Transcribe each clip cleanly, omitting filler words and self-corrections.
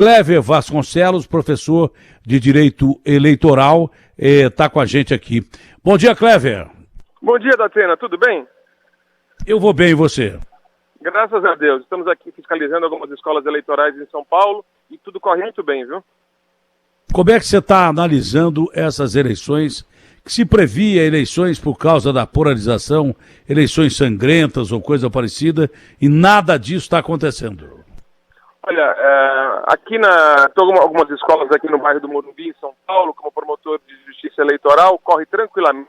Clever Vasconcelos, professor de Direito Eleitoral, está com a gente aqui. Bom dia, Clever. Bom dia, Datena. Tudo bem? Eu vou bem, e você? Graças a Deus. Estamos aqui fiscalizando algumas escolas eleitorais em São Paulo e tudo corre muito bem, viu? Como é que você está analisando essas eleições, que se previa eleições por causa da polarização, eleições sangrentas ou coisa parecida, e nada disso está acontecendo? Olha, aqui algumas escolas aqui no bairro do Morumbi, em São Paulo, como promotor de justiça eleitoral, corre tranquilamente.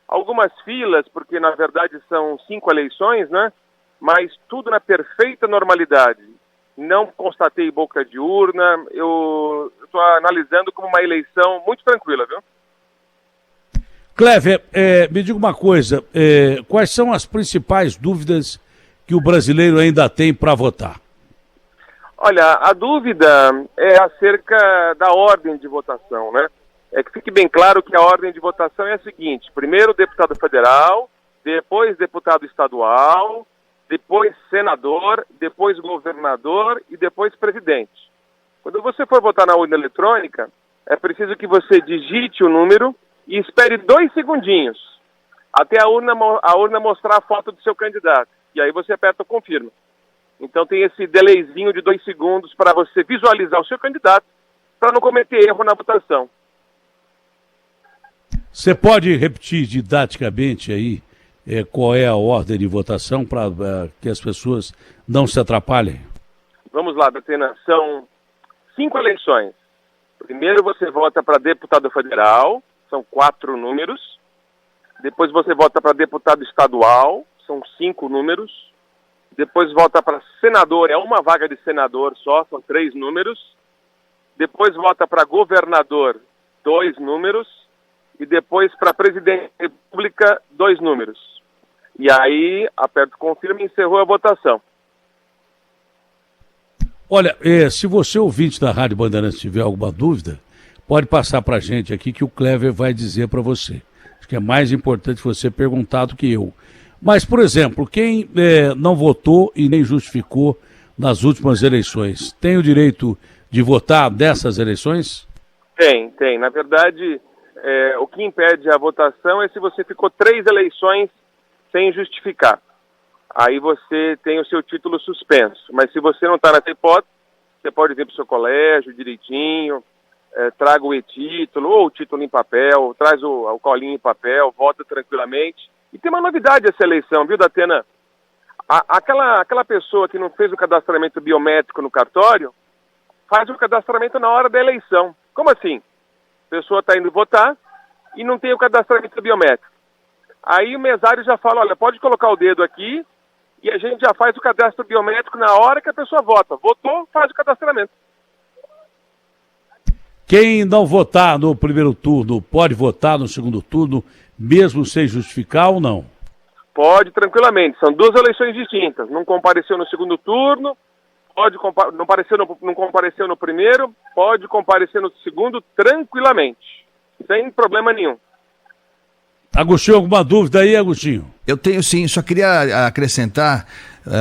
Algumas filas, porque na verdade são 5 eleições, né? Mas tudo na perfeita normalidade. Não constatei boca de urna, eu estou analisando como uma eleição muito tranquila, viu? Clever, me diga uma coisa, quais são as principais dúvidas que o brasileiro ainda tem para votar? Olha, a dúvida é acerca da ordem de votação, né? É que fique bem claro que a ordem de votação é a seguinte: primeiro deputado federal, depois deputado estadual, depois senador, depois governador e depois presidente. Quando você for votar na urna eletrônica, é preciso que você digite o número e espere 2 segundinhos até a urna mostrar a foto do seu candidato. E aí você aperta o confirma. Então tem esse delayzinho de 2 segundos para você visualizar o seu candidato, para não cometer erro na votação. Você pode repetir didaticamente aí qual é a ordem de votação para que as pessoas não se atrapalhem? Vamos lá, Datena. São 5 eleições. Primeiro você vota para deputado federal, são 4 números. Depois você vota para deputado estadual, são 5 números. Depois vota para senador, é uma vaga de senador só, são 3 números. Depois vota para governador, 2 números. E depois para presidente da República, 2 números. E aí, aperta o confirma e encerrou a votação. Olha, se você ouvinte da Rádio Bandeirantes tiver alguma dúvida, pode passar para a gente aqui que o Clever vai dizer para você. Acho que é mais importante você perguntar do que eu. Mas, por exemplo, quem não votou e nem justificou nas últimas eleições, tem o direito de votar dessas eleições? Tem. Na verdade, o que impede a votação é se você ficou 3 eleições sem justificar. Aí você tem o seu título suspenso. Mas se você não está nessa hipótese, você pode vir para o seu colégio direitinho, traga o e-título ou o título em papel, traz o colinho em papel, vota tranquilamente. E tem uma novidade essa eleição, viu, Datena? Aquela pessoa que não fez o cadastramento biométrico no cartório, faz o cadastramento na hora da eleição. Como assim? A pessoa está indo votar e não tem o cadastramento biométrico. Aí o mesário já fala, olha, pode colocar o dedo aqui e a gente já faz o cadastro biométrico na hora que a pessoa vota. Votou, faz o cadastramento. Quem não votar no primeiro turno pode votar no segundo turno, mesmo sem justificar ou não? Pode, tranquilamente. São 2 eleições distintas. Não compareceu no segundo turno, não compareceu no primeiro, pode comparecer no segundo tranquilamente, sem problema nenhum. Agostinho, alguma dúvida aí, Agostinho? Eu tenho sim, só queria acrescentar,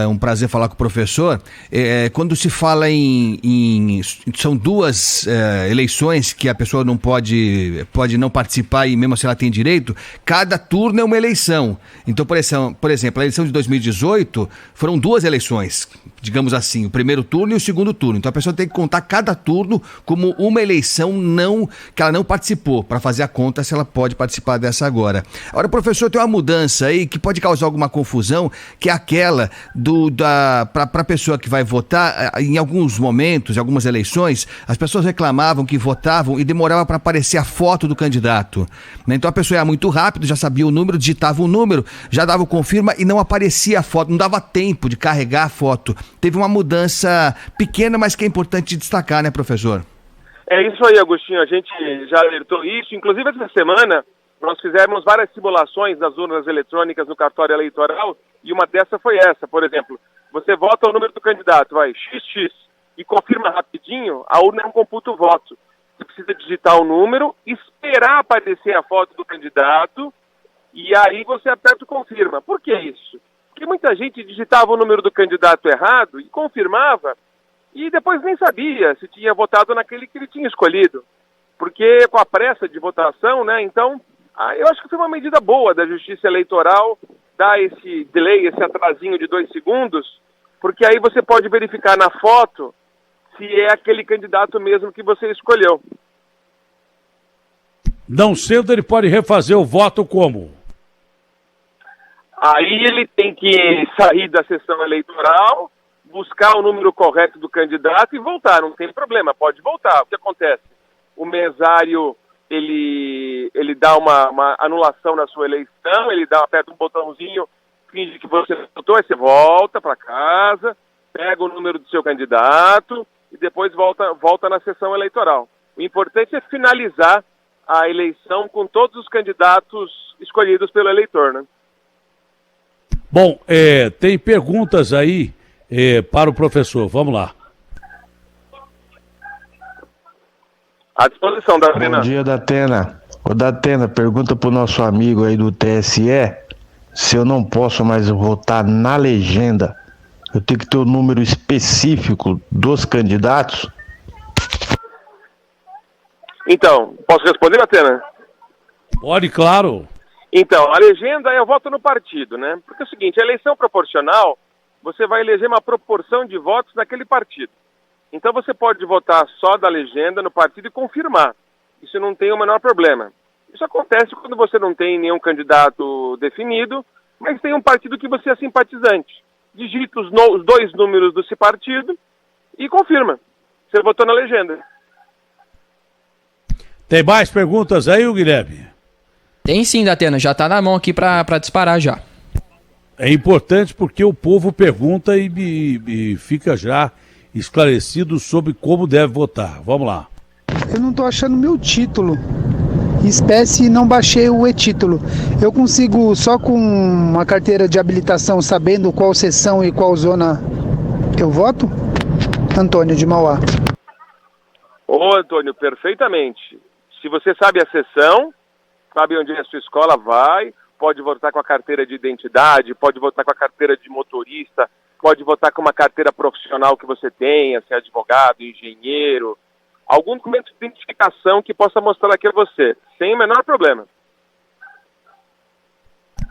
um prazer falar com o professor, quando se fala são 2 eleições que a pessoa não pode não participar e mesmo assim ela tem direito, cada turno é uma eleição. Então, por exemplo, a eleição de 2018 foram 2 eleições, digamos assim, o primeiro turno e o segundo turno. Então a pessoa tem que contar cada turno como uma eleição que ela não participou, para fazer a conta se ela pode participar dessa agora. Agora, professor, tem uma mudança aí que pode causar alguma confusão, que é aquela para a pessoa que vai votar. Em alguns momentos, em algumas eleições, as pessoas reclamavam que votavam e demorava para aparecer a foto do candidato, né? Então a pessoa ia muito rápido, já sabia o número, digitava o número, já dava o confirma e não aparecia a foto, não dava tempo de carregar a foto. Teve uma mudança pequena, mas que é importante destacar, né, professor? É isso aí, Agostinho, a gente já alertou isso, inclusive essa semana nós fizemos várias simulações das urnas eletrônicas no cartório eleitoral e uma dessas foi essa. Por exemplo, você vota o número do candidato, vai XX, e confirma rapidinho, a urna não computa o voto. Você precisa digitar o número, esperar aparecer a foto do candidato e aí você aperta o confirma. Por que isso? Porque muita gente digitava o número do candidato errado e confirmava e depois nem sabia se tinha votado naquele que ele tinha escolhido, porque com a pressa de votação, né, então, eu acho que foi uma medida boa da Justiça Eleitoral dar esse delay, esse atrasinho de 2 segundos, porque aí você pode verificar na foto se é aquele candidato mesmo que você escolheu. Não sendo, ele pode refazer o voto como? Aí ele tem que sair da sessão eleitoral, buscar o número correto do candidato e voltar, não tem problema, pode voltar. O que acontece? O mesário, ele dá uma anulação na sua eleição, ele aperta um botãozinho, finge que você votou, aí você volta para casa, pega o número do seu candidato e depois volta na sessão eleitoral. O importante é finalizar a eleição com todos os candidatos escolhidos pelo eleitor, né? Bom, tem perguntas aí para o professor. Vamos lá. À disposição, Datena. Bom dia, Datena. Ô, Datena, pergunta pro nosso amigo aí do TSE se eu não posso mais votar na legenda. Eu tenho que ter o número específico dos candidatos? Então, posso responder, Datena? Pode, claro. Então, a legenda é o voto no partido, né? Porque é o seguinte, a eleição proporcional, você vai eleger uma proporção de votos naquele partido. Então você pode votar só da legenda no partido e confirmar. Isso não tem o menor problema. Isso acontece quando você não tem nenhum candidato definido, mas tem um partido que você é simpatizante. Digita os 2 números desse partido e confirma. Você votou na legenda. Tem mais perguntas aí, Guilherme? Tem sim, Datena, já tá na mão aqui pra disparar já. É importante porque o povo pergunta e fica já esclarecido sobre como deve votar. Vamos lá. Eu não tô achando meu título. Espécie, não baixei o e-título. Eu consigo, só com uma carteira de habilitação, sabendo qual seção e qual zona eu voto? Antônio, de Mauá. Ô, Antônio, perfeitamente. Se você sabe a seção, sabe onde é a sua escola, pode votar com a carteira de identidade, pode votar com a carteira de motorista, pode votar com uma carteira profissional que você tenha, se é advogado, engenheiro, algum documento de identificação que possa mostrar que é você, sem o menor problema.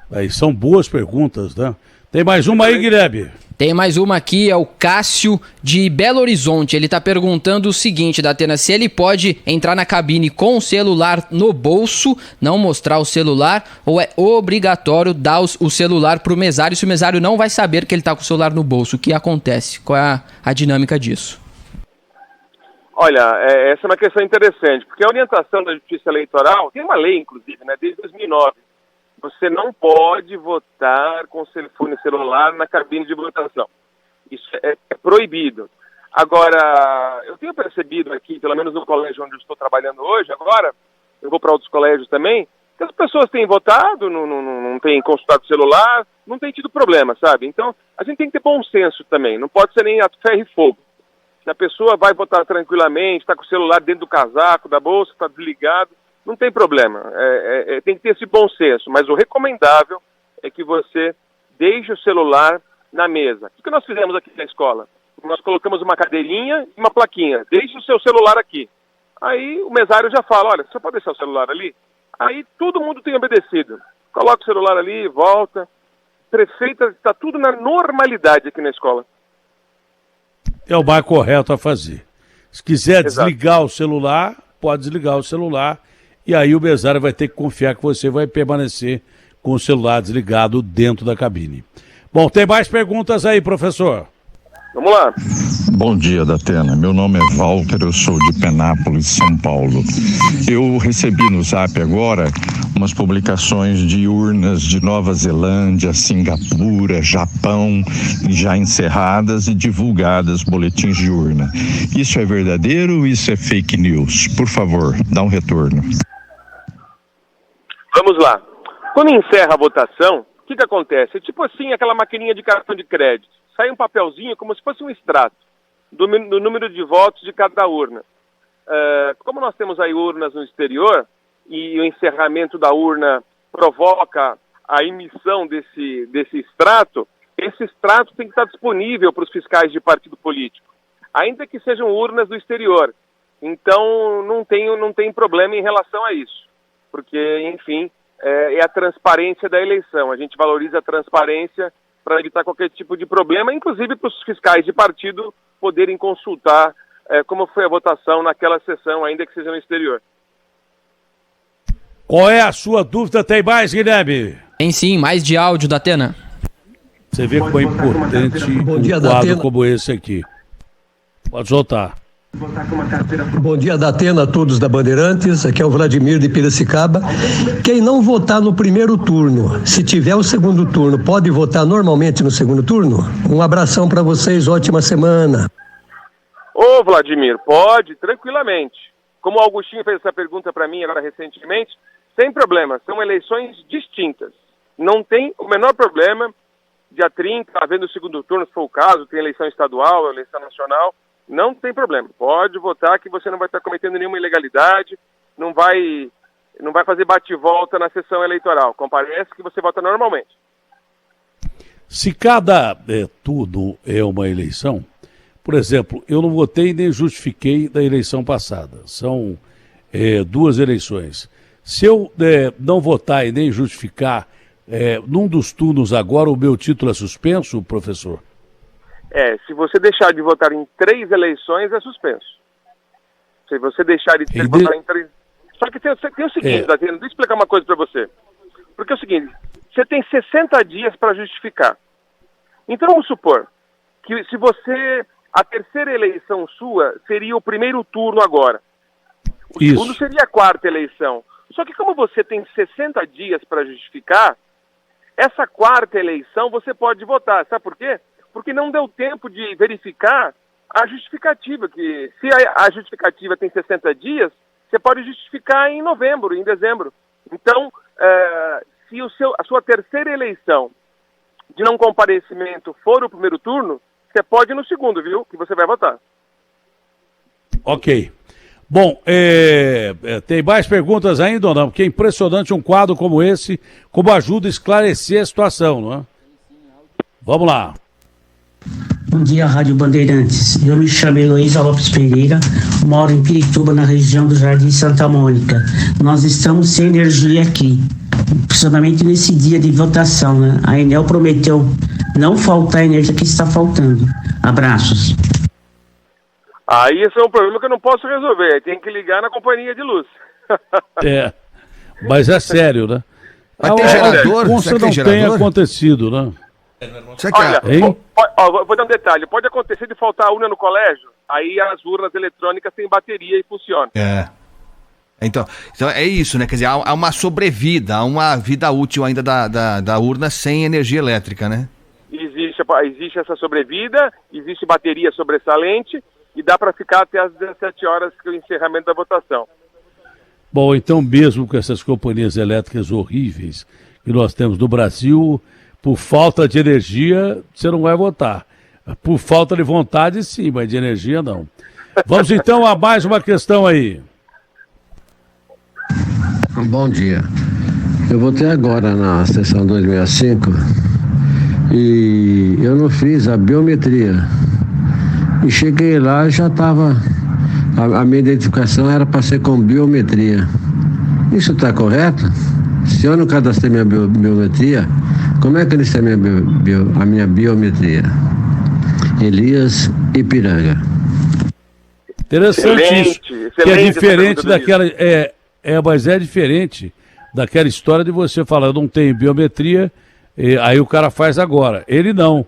Aí são boas perguntas, né? Tem mais uma aí, Guilherme? Tem mais uma aqui, é o Cássio de Belo Horizonte. Ele tá perguntando o seguinte, Datena, se ele pode entrar na cabine com o celular no bolso, não mostrar o celular, ou é obrigatório dar o celular pro mesário, se o mesário não vai saber que ele tá com o celular no bolso. O que acontece? Qual é a dinâmica disso? Olha, essa é uma questão interessante, porque a orientação da Justiça Eleitoral, tem uma lei, inclusive, né, desde 2009, você não pode votar com telefone celular na cabine de votação. Isso é proibido. Agora, eu tenho percebido aqui, pelo menos no colégio onde eu estou trabalhando hoje, agora, eu vou para outros colégios também, que as pessoas têm votado, não têm consultado o celular, não tem tido problema, sabe? Então, a gente tem que ter bom senso também, não pode ser nem a ferro e fogo. Se a pessoa vai votar tranquilamente, está com o celular dentro do casaco, da bolsa, está desligado, não tem problema, tem que ter esse bom senso, mas o recomendável é que você deixe o celular na mesa. O que nós fizemos aqui na escola? Nós colocamos uma cadeirinha e uma plaquinha, deixe o seu celular aqui. Aí o mesário já fala, olha, você pode deixar o celular ali? Aí todo mundo tem obedecido. Coloca o celular ali, volta. Prefeita, está tudo na normalidade aqui na escola. É o mais correto a fazer. Se quiser Exato. desligar o celular, pode desligar o celular. E aí o mesário vai ter que confiar que você vai permanecer com o celular desligado dentro da cabine. Bom, tem mais perguntas aí, professor? Vamos lá. Bom dia, Datena. Meu nome é Walter, eu sou de Penápolis, São Paulo. Eu recebi no Zap agora umas publicações de urnas de Nova Zelândia, Singapura, Japão, já encerradas e divulgadas, boletins de urna. Isso é verdadeiro ou isso é fake news? Por favor, dá um retorno. Vamos lá. Quando encerra a votação, o que acontece? É tipo assim, aquela maquininha de cartão de crédito. Sai um papelzinho como se fosse um extrato do número de votos de cada urna. Como nós temos aí urnas no exterior e o encerramento da urna provoca a emissão desse extrato, esse extrato tem que estar disponível para os fiscais de partido político. ainda que sejam urnas do exterior. Então, não tem problema em relação a isso, porque, enfim, é a transparência da eleição. A gente valoriza a transparência para evitar qualquer tipo de problema, inclusive para os fiscais de partido poderem consultar como foi a votação naquela sessão, ainda que seja no exterior. Qual é a sua dúvida? Tem mais, Guilherme? Tem sim, mais de áudio da Atena. Você vê como é importante um quadro como esse aqui. Pode soltar. Bom dia, Datena, a todos da Bandeirantes. Aqui é o Vladimir de Piracicaba. Quem não votar no primeiro turno, se tiver o segundo turno, pode votar normalmente no segundo turno? Um abração para vocês, ótima semana. Ô, Vladimir, pode, tranquilamente. Como o Augustinho fez essa pergunta para mim agora recentemente, sem problema, são eleições distintas. Não tem o menor problema. Dia 30, havendo o segundo turno, se for o caso, tem eleição estadual, eleição nacional. Não tem problema, pode votar que você não vai estar cometendo nenhuma ilegalidade, não vai fazer bate-volta na sessão eleitoral, comparece que você vota normalmente. Se cada turno é uma eleição, por exemplo, eu não votei nem justifiquei da eleição passada, são 2 eleições. Se eu não votar e nem justificar num dos turnos agora, o meu título é suspenso, professor? Se você deixar de votar em 3 eleições, é suspenso. Se você deixar de votar em 3... Só que tem o seguinte, Datena, deixa eu explicar uma coisa para você. Porque é o seguinte, você tem 60 dias para justificar. Então vamos supor que se você... A terceira eleição sua seria o primeiro turno agora. O segundo seria a 4ª eleição. Só que como você tem 60 dias para justificar, essa 4ª eleição você pode votar. Sabe por quê? Porque não deu tempo de verificar a justificativa, que se a justificativa tem 60 dias, você pode justificar em novembro, em dezembro. Então, se a sua terceira eleição de não comparecimento for o primeiro turno, você pode ir no segundo, viu? Que você vai votar. Ok. Bom, tem mais perguntas ainda ou não? Porque é impressionante um quadro como esse, como ajuda a esclarecer a situação, não é? Vamos lá. Bom dia, Rádio Bandeirantes. Eu me chamo Heloísa Lopes Pereira, moro em Pirituba, na região do Jardim Santa Mônica. Nós estamos sem energia aqui, principalmente nesse dia de votação, né? A Enel prometeu não faltar energia, que está faltando. Abraços. Aí esse é um problema que eu não posso resolver, aí tem que ligar na companhia de luz. Mas é sério, né? Mas tem gerador? Isso não tem acontecido, né? Olha, vou dar um detalhe. Pode acontecer de faltar a urna no colégio, aí as urnas eletrônicas têm bateria e funcionam. Então é isso, né? Quer dizer, há uma sobrevida, há uma vida útil ainda da urna sem energia elétrica, né? Existe essa sobrevida, existe bateria sobressalente e dá para ficar até as 17 horas que é o encerramento da votação. Bom, então mesmo com essas companhias elétricas horríveis que nós temos no Brasil, por falta de energia, você não vai votar. Por falta de vontade, sim, mas de energia, não. Vamos então a mais uma questão aí. Bom dia. Eu votei agora na sessão 2065 e eu não fiz a biometria. E cheguei lá e já estava... A minha identificação era para ser com biometria. Isso está correto? Se eu não cadastrei minha biometria, como é que eles têm a minha biometria? Elias Ipiranga. Interessante isso. Que é diferente daquela... mas é diferente daquela história de você falar, eu não tenho biometria, aí o cara faz agora. Ele não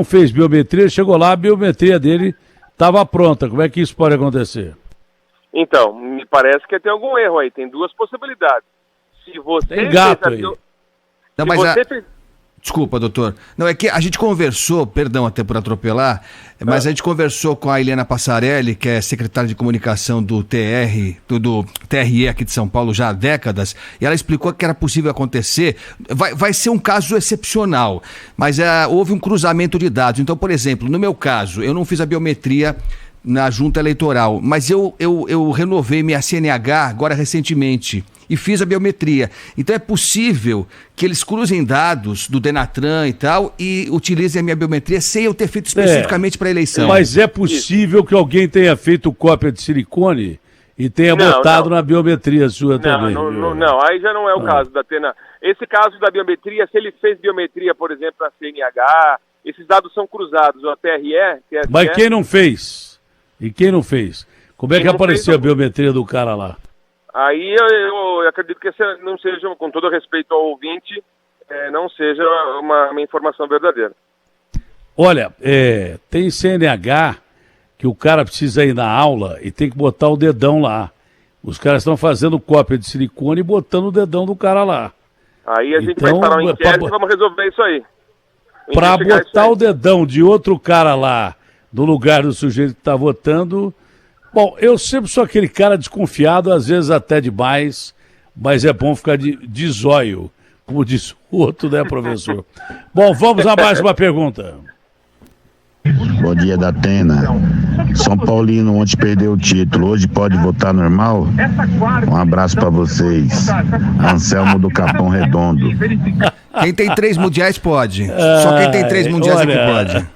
fez biometria, chegou lá, a biometria dele estava pronta. Como é que isso pode acontecer? Então, me parece que tem algum erro aí, tem 2 possibilidades. Se você tem gato aí. Não, mas Desculpa, doutor. Não, é que a gente conversou, perdão até por atropelar, mas a gente conversou com a Helena Passarelli, que é secretária de comunicação do TRE aqui de São Paulo já há décadas, e ela explicou que era possível acontecer. Vai ser um caso excepcional, mas houve um cruzamento de dados. Então, por exemplo, no meu caso, eu não fiz a biometria na junta eleitoral, mas eu renovei minha CNH agora recentemente. e fiz a biometria. Então é possível que eles cruzem dados do Denatran e tal e utilizem a minha biometria sem eu ter feito especificamente para a eleição. Mas é possível que alguém tenha feito cópia de silicone e tenha botado na biometria sua também. Não, aí já não é o caso da Atena. Esse caso da biometria, se ele fez biometria, por exemplo, na CNH, esses dados são cruzados, o TRE... Mas quem não fez? E quem não fez? Como é que apareceu a biometria do cara lá? Aí eu acredito que esse não seja, com todo respeito ao ouvinte, não seja uma informação verdadeira. Olha, tem CNH que o cara precisa ir na aula e tem que botar o dedão lá. Os caras estão fazendo cópia de silicone e botando o dedão do cara lá. Aí a gente vai parar um inquérito e vamos resolver isso aí. Para botar o dedão de outro cara lá no lugar do sujeito que está votando... Bom, eu sempre sou aquele cara desconfiado, às vezes até demais, mas é bom ficar de zóio, como disse o outro, né, professor? Bom, vamos a mais uma pergunta. Bom dia, Datena. São Paulino ontem perdeu o título, hoje pode votar normal? Um abraço pra vocês. Anselmo do Capão Redondo. Quem tem 3 mundiais pode. Só quem tem 3 mundiais é que pode.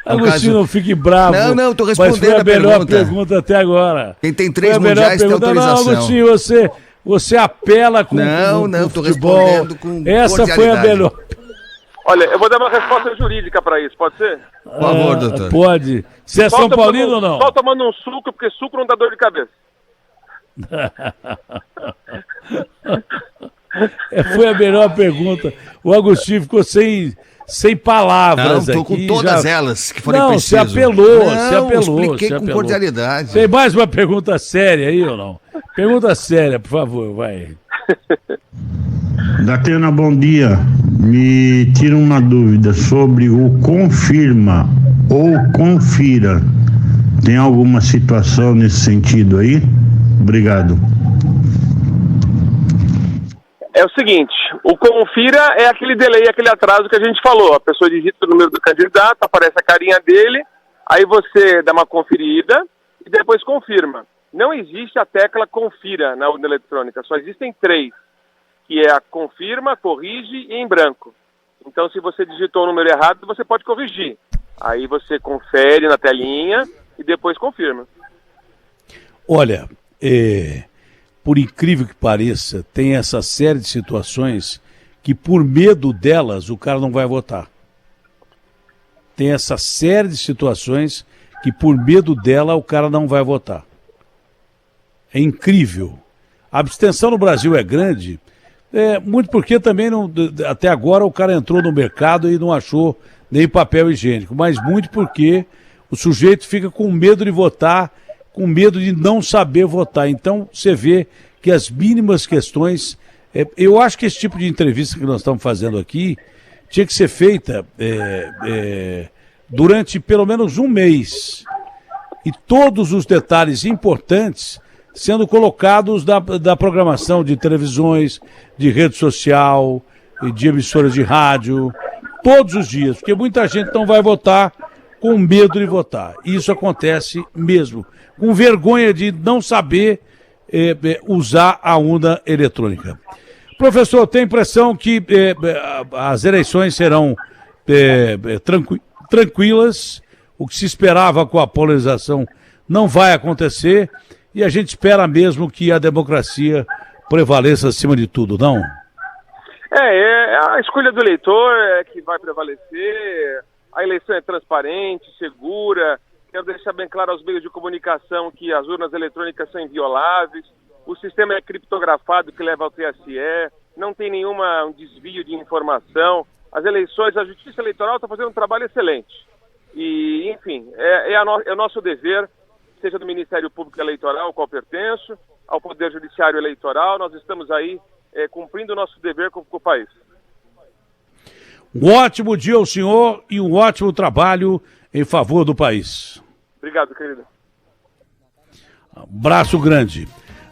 Agostinho, não fique bravo. Não, tô respondendo mas foi a melhor pergunta até agora. Quem tem 3 mundiais tem autorização. Não, Agostinho, você apela com Não, tô futebol. Respondendo com essa foi a melhor. Olha, eu vou dar uma resposta jurídica para isso, pode ser? Por favor, doutor. Pode. Você é São Paulino ou não? Só tomando um suco, porque suco não dá dor de cabeça. Foi a melhor pergunta. O Agostinho ficou sem palavras. Não, tô com todas elas que forem preciso. Você apelou. Expliquei com cordialidade. Tem mais uma pergunta séria aí ou não? Pergunta séria, por favor, vai. Datena, bom dia. Me tira uma dúvida sobre o confirma ou confira. Tem alguma situação nesse sentido aí? Obrigado. É o seguinte, o confira é aquele delay, aquele atraso que a gente falou. A pessoa digita o número do candidato, aparece a carinha dele, aí você dá uma conferida e depois confirma. Não existe a tecla confira na urna eletrônica, só existem 3, que é a confirma, corrige e em branco. Então, se você digitou o número errado, você pode corrigir. Aí você confere na telinha e depois confirma. Olha, por incrível que pareça, tem essa série de situações que por medo delas o cara não vai votar. Tem essa série de situações que por medo dela o cara não vai votar. É incrível. A abstenção no Brasil é grande, muito porque também até agora o cara entrou no mercado e não achou nem papel higiênico, mas muito porque o sujeito fica com medo de votar, com medo de não saber votar. Então você vê que as mínimas questões... eu acho que esse tipo de entrevista que nós estamos fazendo aqui tinha que ser feita durante pelo menos um mês. E todos os detalhes importantes sendo colocados da programação de televisões, de rede social, de emissoras de rádio, todos os dias, porque muita gente não vai votar com medo de votar. E isso acontece mesmo, com vergonha de não saber usar a urna eletrônica. Professor, tem a impressão que as eleições serão tranquilas, o que se esperava com a polarização não vai acontecer, e a gente espera mesmo que a democracia prevaleça acima de tudo, não? A escolha do eleitor é que vai prevalecer, a eleição é transparente, segura, quero deixar bem claro aos meios de comunicação que as urnas eletrônicas são invioláveis, o sistema é criptografado que leva ao TSE, não tem nenhum desvio de informação, as eleições, a Justiça Eleitoral está fazendo um trabalho excelente. E, enfim, é o nosso dever, seja do Ministério Público Eleitoral, ao qual pertenço, ao Poder Judiciário Eleitoral, nós estamos aí cumprindo o nosso dever com o país. Um ótimo dia ao senhor e um ótimo trabalho em favor do país. Obrigado, querido. Abraço grande.